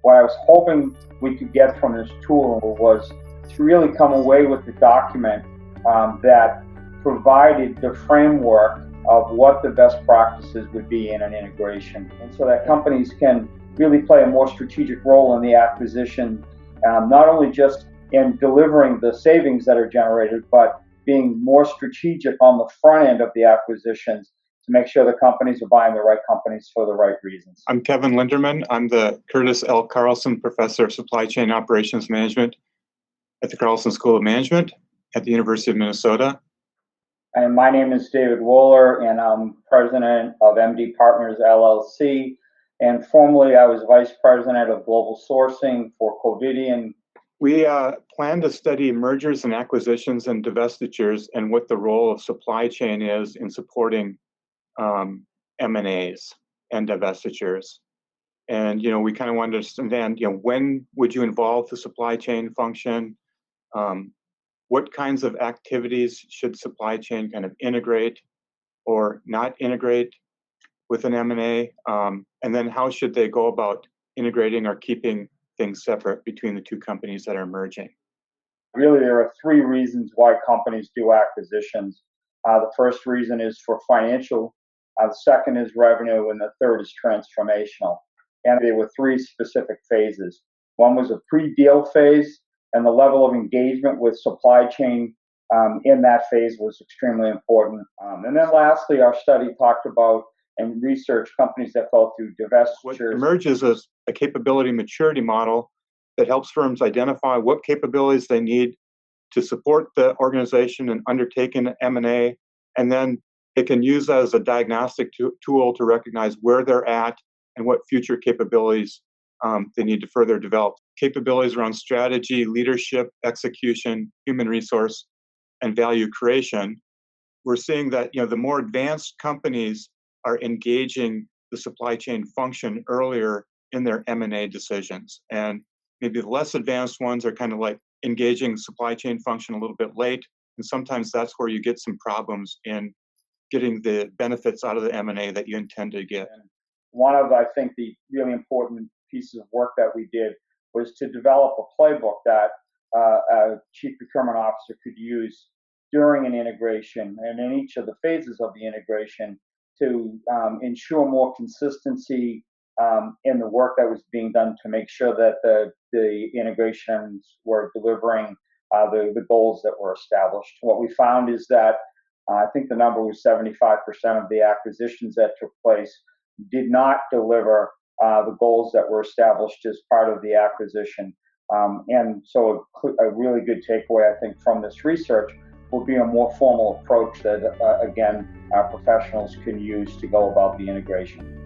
What I was hoping we could get from this tool was to really come away with a document that provided the framework of what the best practices would be in an integration, and so that companies can really play a more strategic role in the acquisition, not only just in delivering the savings that are generated, but being more strategic on the front end of the acquisitions to make sure the companies are buying the right companies for the right reasons. I'm Kevin Linderman. I'm the Curtis L. Carlson Professor of Supply Chain Operations Management at the Carlson School of Management at the University of Minnesota. And my name is David Wohler, and I'm president of MD Partners LLC. And formerly, I was vice president of global sourcing for Covidian. We plan to study mergers and acquisitions and divestitures and what the role of supply chain is in supporting M&As and divestitures. And, we kind of want to understand, when would you involve the supply chain function? What kinds of activities should supply chain kind of integrate or not integrate with an M&A? And then how should they go about integrating or keeping things separate between the two companies that are merging? Really, there are three reasons why companies do acquisitions. The first reason is for financial, the second is revenue, and the third is transformational. And there were three specific phases. One was a pre-deal phase, and the level of engagement with supply chain in that phase was extremely important. And then lastly, our study talked about and researched companies that go through divestitures. What emerges is a capability maturity model that helps firms identify what capabilities they need to support the organization and undertake an M&A, and then it can use that as a diagnostic tool to recognize where they're at and what future capabilities they need to further develop. Capabilities around strategy, leadership, execution, human resource, and value creation. We're seeing that the more advanced companies are engaging the supply chain function earlier in their M&A decisions, and maybe the less advanced ones are kind of like engaging supply chain function a little bit late, and sometimes that's where you get some problems in getting the benefits out of the M&A that you intend to get. One of, I think, the really important pieces of work that we did was to develop a playbook that a chief procurement officer could use during an integration and in each of the phases of the integration to ensure more consistency in the work that was being done to make sure that the integrations were delivering the goals that were established. What we found is that I think the number was 75% of the acquisitions that took place did not deliver the goals that were established as part of the acquisition. And so a really good takeaway, I think, from this research will be a more formal approach that, again, our professionals can use to go about the integration.